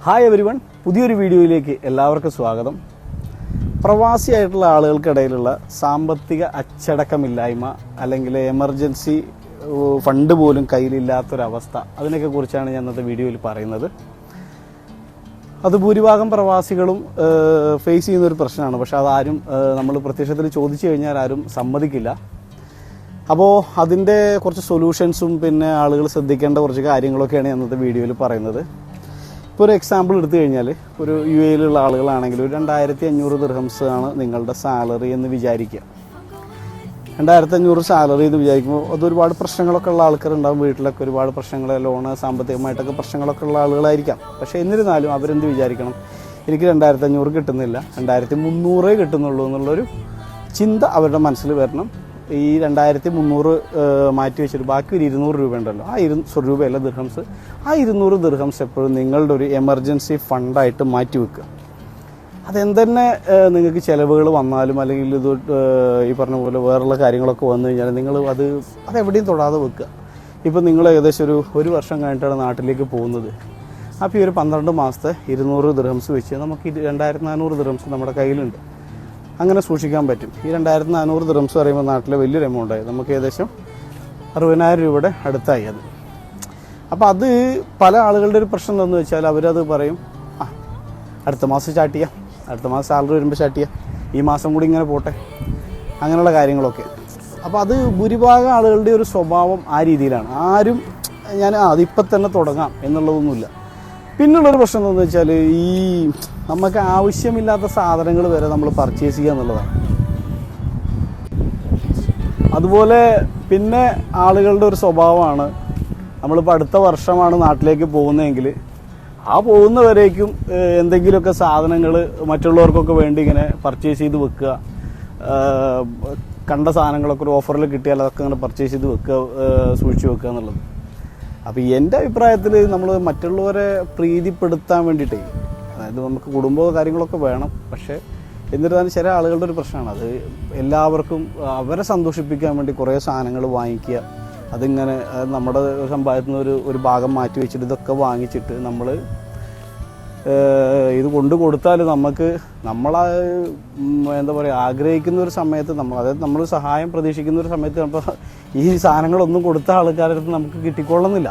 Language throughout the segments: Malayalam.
ഹായ് എവരിവൺ, പുതിയൊരു വീഡിയോയിലേക്ക് എല്ലാവർക്കും സ്വാഗതം. പ്രവാസിയായിട്ടുള്ള ആളുകൾക്കിടയിലുള്ള സാമ്പത്തിക അച്ചടക്കമില്ലായ്മ അല്ലെങ്കിൽ എമർജൻസി ഫണ്ട് പോലും കയ്യിലില്ലാത്തൊരവസ്ഥ, അതിനൊക്കെ കുറിച്ചാണ് ഞാൻ ഇന്നത്തെ വീഡിയോയിൽ പറയുന്നത്. അത് ഭൂരിഭാഗം പ്രവാസികളും ഫേസ് ചെയ്യുന്നൊരു പ്രശ്നമാണ്. പക്ഷെ അതാരും നമ്മൾ പ്രത്യക്ഷത്തിൽ ചോദിച്ചു കഴിഞ്ഞാൽ ആരും സമ്മതിക്കില്ല. അപ്പോൾ അതിൻ്റെ കുറച്ച് സൊല്യൂഷൻസും പിന്നെ ആളുകൾ ശ്രദ്ധിക്കേണ്ട കുറച്ച് കാര്യങ്ങളൊക്കെയാണ് ഞാൻ ഇന്നത്തെ വീഡിയോയിൽ പറയുന്നത്. ഇപ്പോൾ ഒരു എക്സാമ്പിൾ എടുത്തു കഴിഞ്ഞാൽ, ഒരു UAE-യിലുള്ള ആളുകളാണെങ്കിൽ ഒരു 2500 ദിർഹംസ് ആണ് നിങ്ങളുടെ സാലറി എന്ന് വിചാരിക്കുക. 2500 സാലറി എന്ന് വിചാരിക്കുമ്പോൾ അതൊരുപാട് പ്രശ്നങ്ങളൊക്കെ ഉള്ള ആൾക്കാരുണ്ടാകും. വീട്ടിലൊക്കെ ഒരുപാട് പ്രശ്നങ്ങൾ, ലോണ്, സാമ്പത്തികമായിട്ടൊക്കെ പ്രശ്നങ്ങളൊക്കെ ഉള്ള ആളുകളായിരിക്കാം. പക്ഷേ എന്നിരുന്നാലും അവരെന്ത് വിചാരിക്കണം, എനിക്ക് 2500 കിട്ടുന്നില്ല, 2300 കിട്ടുന്നുള്ളൂ എന്നുള്ളൊരു ചിന്ത അവരുടെ മനസ്സിൽ വരണം. ഈ 2300 മാറ്റി വെച്ചിട്ട് ബാക്കി ഒരു 200 രൂപ ഉണ്ടല്ലോ, ആ 200 രൂപയല്ല ദിർഹംസ്, ആ 200 ദിർഹംസ് എപ്പോഴും നിങ്ങളുടെ ഒരു എമർജൻസി ഫണ്ടായിട്ട് മാറ്റി വെക്കുക. അതെന്തന്നെ നിങ്ങൾക്ക് ചിലവുകൾ വന്നാലും അല്ലെങ്കിൽ ഇത് ഈ പറഞ്ഞ പോലെ വേറെയുള്ള കാര്യങ്ങളൊക്കെ വന്നു കഴിഞ്ഞാൽ നിങ്ങൾ അതെവിടെയും തൊടാതെ വെക്കുക. ഇപ്പം നിങ്ങൾ ഏകദേശം ഒരു വർഷം കഴിഞ്ഞിട്ടാണ് നാട്ടിലേക്ക് പോകുന്നത്. അപ്പോൾ ഈ ഒരു 12 മാസത്തെ 200 ദിർഹംസ് വെച്ച് നമുക്ക് 2400 ദിർഹംസ് നമ്മുടെ കയ്യിലുണ്ട്. അങ്ങനെ സൂക്ഷിക്കാൻ പറ്റും. ഈ 2400 ദിർഹംസ് പറയുമ്പോൾ നാട്ടിലെ വലിയൊരു എമൗണ്ടായി, നമുക്ക് ഏകദേശം 60,000 രൂപയുടെ അടുത്തായി അത്. അപ്പോൾ അത് പല ആളുകളുടെ ഒരു പ്രശ്നം എന്താണെന്ന് വെച്ചാൽ, അവരത് പറയും, അടുത്ത മാസം സ്റ്റാർട്ട് ചെയ്യാം, അടുത്ത മാസം സാലറി വരുമ്പോൾ സ്റ്റാർട്ട് ചെയ്യാം, ഈ മാസം കൂടി ഇങ്ങനെ പോട്ടെ, അങ്ങനെയുള്ള കാര്യങ്ങളൊക്കെ. അപ്പോൾ അത് ഭൂരിഭാഗം ആളുകളുടെ ഒരു സ്വഭാവം ആ രീതിയിലാണ്. ആരും അതിപ്പം തന്നെ തുടങ്ങാം എന്നുള്ളതൊന്നുമില്ല. പിന്നുള്ളൊരു പ്രശ്നം എന്താണെന്ന് വെച്ചാൽ, ഈ നമുക്ക് ആവശ്യമില്ലാത്ത സാധനങ്ങൾ വരെ നമ്മൾ പർച്ചേസ് ചെയ്യുക എന്നുള്ളതാണ്. അതുപോലെ പിന്നെ ആളുകളുടെ ഒരു സ്വഭാവമാണ്, നമ്മളിപ്പോൾ അടുത്ത വർഷമാണ് നാട്ടിലേക്ക് പോകുന്നതെങ്കിൽ ആ പോകുന്നവരേക്കും എന്തെങ്കിലുമൊക്കെ സാധനങ്ങൾ മറ്റുള്ളവർക്കൊക്കെ വേണ്ടി ഇങ്ങനെ പർച്ചേസ് ചെയ്ത് വെക്കുക. കണ്ട സാധനങ്ങളൊക്കെ ഒരു ഓഫറിൽ കിട്ടിയാൽ അതൊക്കെ ഇങ്ങനെ പർച്ചേസ് ചെയ്ത് വെക്കുക, സൂക്ഷിച്ച് വെക്കുക എന്നുള്ളത്. അപ്പോൾ എൻ്റെ അഭിപ്രായത്തിൽ നമ്മൾ മറ്റുള്ളവരെ പ്രീതിപ്പെടുത്താൻ വേണ്ടിയിട്ടേ, അതായത് നമുക്ക് കുടുംബ കാര്യങ്ങളൊക്കെ വേണം, പക്ഷേ എന്നിരുന്നാലും ചില ആളുകളുടെ ഒരു പ്രശ്നമാണ്, അത് എല്ലാവർക്കും അവരെ സന്തോഷിപ്പിക്കാൻ വേണ്ടി കുറേ സാധനങ്ങൾ വാങ്ങിക്കുക. അതിങ്ങനെ നമ്മുടെ സമ്പാദ്യത്തിൽ നിന്ന് ഒരു ഭാഗം മാറ്റി വെച്ചിട്ട് ഇതൊക്കെ വാങ്ങിച്ചിട്ട് നമ്മൾ ഇത് കൊണ്ടു കൊടുത്താൽ നമ്മൾ എന്താ പറയുക, ആഗ്രഹിക്കുന്ന ഒരു സമയത്ത് അതായത് നമ്മൾ സഹായം പ്രതീക്ഷിക്കുന്ന ഒരു സമയത്ത് ചിലപ്പോൾ ഈ സാധനങ്ങളൊന്നും കൊടുത്ത ആൾക്കാരുടെ അടുത്ത് നമുക്ക് കിട്ടിക്കൊള്ളുന്നില്ല.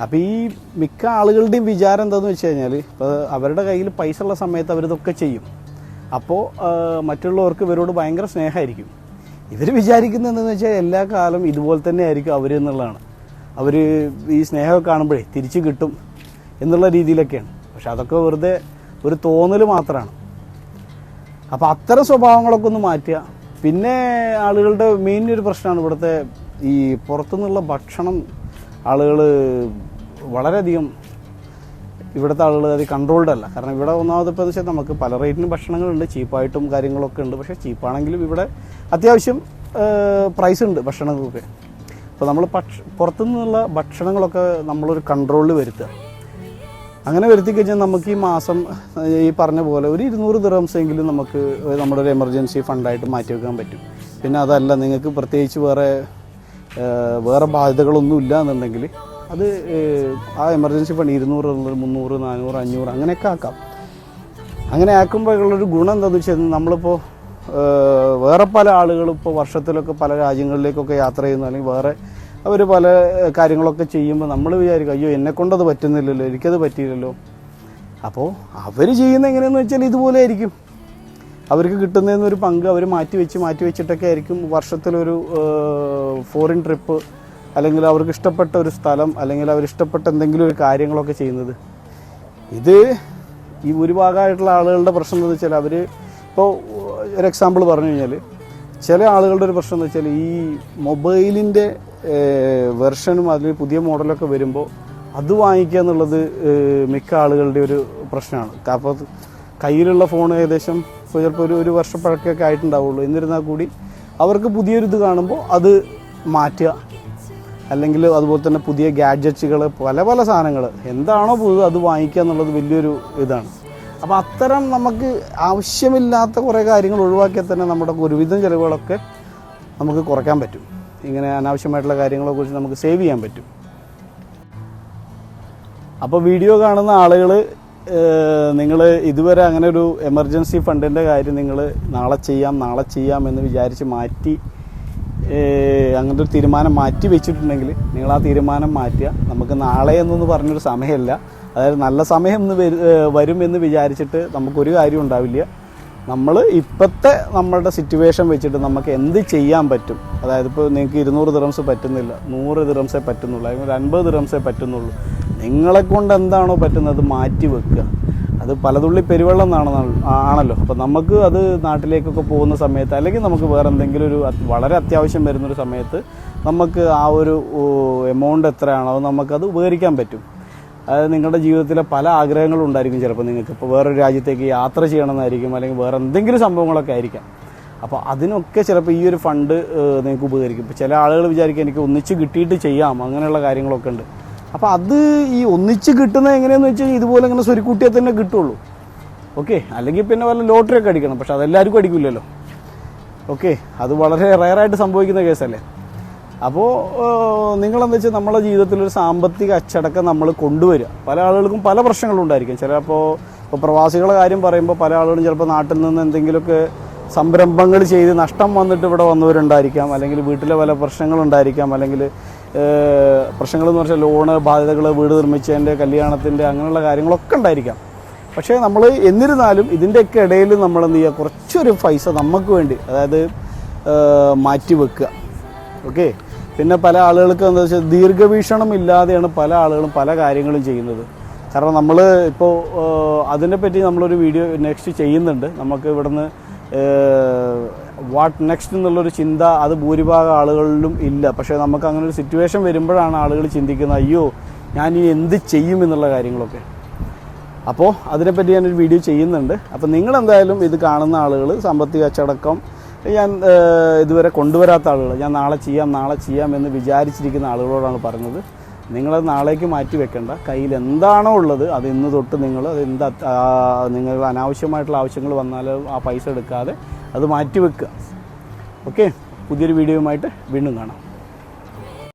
അപ്പോൾ ഈ മിക്ക ആളുകളുടെയും വിചാരം എന്താണെന്ന് വെച്ച് കഴിഞ്ഞാൽ, ഇപ്പോൾ അവരുടെ കയ്യിൽ പൈസ ഉള്ള സമയത്ത് അവരിതൊക്കെ ചെയ്യും. അപ്പോൾ മറ്റുള്ളവർക്ക് ഇവരോട് ഭയങ്കര സ്നേഹമായിരിക്കും. ഇവർ വിചാരിക്കുന്നത് എന്താണെന്ന് വെച്ചാൽ എല്ലാ കാലം ഇതുപോലെ തന്നെ ആയിരിക്കും അവർ എന്നുള്ളതാണ്. അവർ ഈ സ്നേഹമൊക്കെ കാണുമ്പോഴേ തിരിച്ചു കിട്ടും എന്നുള്ള രീതിയിലൊക്കെയാണ്. പക്ഷെ അതൊക്കെ വെറുതെ ഒരു തോന്നൽ മാത്രമാണ്. അപ്പോൾ അത്തരം സ്വഭാവങ്ങളൊക്കെ ഒന്ന് മാറ്റുക. പിന്നെ ആളുകളുടെ മെയിൻ ഒരു പ്രശ്നമാണ് ഇവിടുത്തെ ഈ പുറത്തുനിന്നുള്ള ഭക്ഷണം. ആളുകൾ വളരെയധികം, ഇവിടുത്തെ ആളുകൾ അത് കൺട്രോൾഡ് അല്ല. കാരണം ഇവിടെ ഒന്നാമതിപ്പോൾ വെച്ചാൽ നമുക്ക് പല റേറ്റിന് ഭക്ഷണങ്ങളുണ്ട്, ചീപ്പായിട്ടും കാര്യങ്ങളൊക്കെ ഉണ്ട്. പക്ഷേ ചീപ്പാണെങ്കിലും ഇവിടെ അത്യാവശ്യം പ്രൈസ് ഉണ്ട് ഭക്ഷണങ്ങൾക്കൊക്കെ. അപ്പോൾ നമ്മൾ പുറത്തുനിന്നുള്ള ഭക്ഷണങ്ങളൊക്കെ നമ്മളൊരു കൺട്രോളിൽ വരുത്തുക. അങ്ങനെ വരുത്തി കഴിഞ്ഞാൽ നമുക്ക് ഈ മാസം ഈ പറഞ്ഞ പോലെ ഒരു 200 ദിർഹംസ് എങ്കിലും നമുക്ക് നമ്മുടെ ഒരു എമർജൻസി ഫണ്ടായിട്ട് മാറ്റി വെക്കാൻ പറ്റും. പിന്നെ അതല്ല, നിങ്ങൾക്ക് പ്രത്യേകിച്ച് വേറെ ബാധ്യതകളൊന്നും ഇല്ല എന്നുണ്ടെങ്കിൽ അത് ആ എമർജൻസി ഫണ്ട് 200, 300, 400, 500 അങ്ങനെയൊക്കെ ആക്കാം. അങ്ങനെ ആക്കുമ്പോഴുള്ളൊരു ഗുണം എന്താണെന്ന് വെച്ചാൽ, നമ്മളിപ്പോൾ വേറെ പല ആളുകളും ഇപ്പോൾ വർഷത്തിലൊക്കെ പല രാജ്യങ്ങളിലേക്കൊക്കെ യാത്ര ചെയ്യുന്നു, അല്ലെങ്കിൽ വേറെ അവർ പല കാര്യങ്ങളൊക്കെ ചെയ്യുമ്പോൾ നമ്മൾ വിചാരിക്കും, അയ്യോ എന്നെക്കൊണ്ടത് പറ്റുന്നില്ലല്ലോ, എനിക്കത് പറ്റിയില്ലല്ലോ. അപ്പോൾ അവർ ചെയ്യുന്നത് എങ്ങനെയെന്ന് വെച്ചാൽ ഇതുപോലെ ആയിരിക്കും. അവർക്ക് കിട്ടുന്നതിനൊരു പങ്ക് അവർ മാറ്റി വെച്ചിട്ടൊക്കെ ആയിരിക്കും വർഷത്തിലൊരു ഫോറിൻ ട്രിപ്പ്, അല്ലെങ്കിൽ അവർക്ക് ഇഷ്ടപ്പെട്ട ഒരു സ്ഥലം, അല്ലെങ്കിൽ അവരിഷ്ടപ്പെട്ട എന്തെങ്കിലും ഒരു കാര്യങ്ങളൊക്കെ ചെയ്യുന്നത്. ഇത് ഈ ഭൂരിഭാഗമായിട്ടുള്ള ആളുകളുടെ പ്രശ്നം എന്താണെന്ന് വെച്ചാൽ, അവർ ഇപ്പോൾ ഒരു എക്സാമ്പിൾ പറഞ്ഞു കഴിഞ്ഞാൽ, ചില ആളുകളുടെ ഒരു പ്രശ്നം എന്ന് വെച്ചാൽ, ഈ മൊബൈലിൻ്റെ വെർഷനും അതിൽ പുതിയ മോഡലൊക്കെ വരുമ്പോൾ അത് വാങ്ങിക്കുക എന്നുള്ളത് മിക്ക ആളുകളുടെ ഒരു പ്രശ്നമാണ്. അപ്പോൾ കയ്യിലുള്ള ഫോൺ ഏകദേശം ചിലപ്പോൾ ഒരു വർഷം പഴക്കമൊക്കെ ആയിട്ടുണ്ടാവുള്ളൂ. എന്നിരുന്നാൽ കൂടി അവർക്ക് പുതിയൊരു ഇത് കാണുമ്പോൾ അത് മാറ്റുക, അല്ലെങ്കിൽ അതുപോലെ തന്നെ പുതിയ ഗാഡ്ജറ്റ്സുകൾ, പല സാധനങ്ങൾ എന്താണോ പുതുത് അത് വാങ്ങിക്കുക എന്നുള്ളത് വലിയൊരു ഇതാണ്. അപ്പോൾ അത്തരം നമുക്ക് ആവശ്യമില്ലാത്ത കുറേ കാര്യങ്ങൾ ഒഴിവാക്കിയാൽ തന്നെ നമ്മുടെ ഒരുവിധം ചിലവുകളൊക്കെ നമുക്ക് കുറയ്ക്കാൻ പറ്റും. ഇങ്ങനെ അനാവശ്യമായിട്ടുള്ള കാര്യങ്ങളെക്കുറിച്ച് നമുക്ക് സേവ് ചെയ്യാൻ പറ്റും. അപ്പോൾ വീഡിയോ കാണുന്ന ആളുകൾ നിങ്ങൾ ഇതുവരെ അങ്ങനെ ഒരു എമർജൻസി ഫണ്ടിൻ്റെ കാര്യം നിങ്ങൾ നാളെ ചെയ്യാം എന്ന് വിചാരിച്ച് മാറ്റി അങ്ങനത്തെ ഒരു തീരുമാനം മാറ്റി വെച്ചിട്ടുണ്ടെങ്കിൽ നിങ്ങൾ ആ തീരുമാനം മാറ്റുക. നമുക്ക് നാളെ എന്നൊന്ന് പറഞ്ഞൊരു സമയമല്ല, അതായത് നല്ല സമയം എന്ന് വരുമെന്ന് വിചാരിച്ചിട്ട് നമുക്കൊരു കാര്യം ഉണ്ടാവില്ല. നമ്മൾ ഇപ്പോഴത്തെ നമ്മളുടെ സിറ്റുവേഷൻ വെച്ചിട്ട് നമുക്ക് എന്ത് ചെയ്യാൻ പറ്റും, അതായത് ഇപ്പോൾ നിങ്ങൾക്ക് 200 ദിർഹംസ് പറ്റുന്നില്ല, 100 ദിർഹംസേ പറ്റുന്നുള്ളൂ, അല്ലെങ്കിൽ 50 ദിർഹംസേ പറ്റുന്നുള്ളൂ, നിങ്ങളെക്കൊണ്ട് എന്താണോ പറ്റുന്നത് മാറ്റി വെക്കുക. അത് പലതുള്ളി പെരുവെള്ളം ആണല്ലോ. അപ്പോൾ നമുക്ക് അത് നാട്ടിലേക്കൊക്കെ പോകുന്ന സമയത്ത്, അല്ലെങ്കിൽ നമുക്ക് വേറെ എന്തെങ്കിലും ഒരു വളരെ അത്യാവശ്യം വരുന്നൊരു സമയത്ത് നമുക്ക് ആ ഒരു എമൗണ്ട് എത്രയാണോ നമുക്കത് ഉപകരിക്കാൻ പറ്റും. അതായത് നിങ്ങളുടെ ജീവിതത്തിലെ പല ആഗ്രഹങ്ങളും ഉണ്ടായിരിക്കും. ചിലപ്പോൾ നിങ്ങൾക്ക് ഇപ്പോൾ വേറൊരു രാജ്യത്തേക്ക് യാത്ര ചെയ്യണമെന്നായിരിക്കും, അല്ലെങ്കിൽ വേറെ എന്തെങ്കിലും സംഭവങ്ങളൊക്കെ ആയിരിക്കാം. അപ്പോൾ അതിനൊക്കെ ചിലപ്പോൾ ഈ ഒരു ഫണ്ട് നിങ്ങൾക്ക് ഉപകരിക്കും. ഇപ്പോൾ ചില ആളുകൾ വിചാരിക്കും എനിക്ക് ഒന്നിച്ച് കിട്ടിയിട്ട് ചെയ്യാം, അങ്ങനെയുള്ള കാര്യങ്ങളൊക്കെ ഉണ്ട്. അപ്പോൾ അത് ഈ ഒന്നിച്ച് കിട്ടുന്നത് എങ്ങനെയാണെന്ന് വെച്ച് കഴിഞ്ഞാൽ ഇതുപോലെ ഇങ്ങനെ സ്വരുക്കൂട്ടിയാൽ തന്നെ കിട്ടുള്ളൂ. ഓക്കെ, അല്ലെങ്കിൽ പിന്നെ വല്ല ലോട്ടറി ഒക്കെ അടിക്കണം. പക്ഷെ അതെല്ലാവർക്കും അടിക്കില്ലല്ലോ. ഓക്കെ, അത് വളരെ റെയറായിട്ട് സംഭവിക്കുന്ന കേസല്ലേ. അപ്പോൾ നിങ്ങളെന്താ വെച്ചാൽ നമ്മളെ ജീവിതത്തിലൊരു സാമ്പത്തിക അച്ചടക്കം നമ്മൾ കൊണ്ടുവരിക. പല ആളുകൾക്കും പല പ്രശ്നങ്ങളും ഉണ്ടായിരിക്കും. ചിലപ്പോൾ ഇപ്പോൾ പ്രവാസികളുടെ കാര്യം പറയുമ്പോൾ പല ആളുകളും ചിലപ്പോൾ നാട്ടിൽ നിന്ന് എന്തെങ്കിലുമൊക്കെ സംരംഭങ്ങൾ ചെയ്ത് നഷ്ടം വന്നിട്ട് ഇവിടെ വന്നവരുണ്ടായിരിക്കാം, അല്ലെങ്കിൽ വീട്ടിലെ പല പ്രശ്നങ്ങളുണ്ടായിരിക്കാം, അല്ലെങ്കിൽ പ്രശ്നങ്ങളെന്ന് പറഞ്ഞാൽ ലോണ്, ബാധ്യതകൾ, വീട് നിർമ്മിച്ചതിൻ്റെ, കല്യാണത്തിൻ്റെ, അങ്ങനെയുള്ള കാര്യങ്ങളൊക്കെ ഉണ്ടായിരിക്കാം. പക്ഷേ നമ്മൾ എന്നിരുന്നാലും ഇതിൻ്റെയൊക്കെ ഇടയിൽ നമ്മൾ എന്ത് ചെയ്യുക, കുറച്ചൊരു പൈസ നമുക്ക് വേണ്ടി, അതായത് മാറ്റി വെക്കുക. ഓക്കെ, പിന്നെ പല ആളുകൾക്ക് എന്താ വെച്ചാൽ ദീർഘവീക്ഷണം ഇല്ലാതെയാണ് പല ആളുകളും പല കാര്യങ്ങളും ചെയ്യുന്നത്. കാരണം നമ്മൾ ഇപ്പോൾ അതിനെപ്പറ്റി നമ്മളൊരു വീഡിയോ നെക്സ്റ്റ് ചെയ്യുന്നുണ്ട്. നമുക്ക് ഇവിടുന്ന് വാട്ട് നെക്സ്റ്റ് എന്നുള്ളൊരു ചിന്ത അത് ഭൂരിഭാഗം ആളുകളിലും ഇല്ല. പക്ഷേ നമുക്ക് അങ്ങനെ ഒരു സിറ്റുവേഷൻ വരുമ്പോഴാണ് ആളുകൾ ചിന്തിക്കുന്നത്, അയ്യോ ഞാൻ ഇനി എന്ത് ചെയ്യും എന്നുള്ള കാര്യങ്ങളൊക്കെ. അപ്പോൾ അതിനെപ്പറ്റി ഞാനൊരു വീഡിയോ ചെയ്യുന്നുണ്ട്. അപ്പോൾ നിങ്ങളെന്തായാലും ഇത് കാണുന്ന ആളുകൾ, സാമ്പത്തിക അച്ചടക്കം ഞാൻ ഇതുവരെ കൊണ്ടുവരാത്ത ആളുകൾ, ഞാൻ നാളെ ചെയ്യാം എന്ന് വിചാരിച്ചിരിക്കുന്ന ആളുകളോടാണ് പറഞ്ഞത്, നിങ്ങളത് നാളേക്ക് മാറ്റി വെക്കേണ്ട. കയ്യിൽ എന്താണോ ഉള്ളത് അത് ഇന്ന് തൊട്ട് നിങ്ങൾ നിങ്ങൾ അനാവശ്യമായിട്ടുള്ള ആവശ്യങ്ങൾ വന്നാൽ ആ പൈസ എടുക്കാതെ അത് മാറ്റി വെക്കുക. ഓക്കെ, പുതിയൊരു വീഡിയോയുമായിട്ട് വീണ്ടും കാണാം.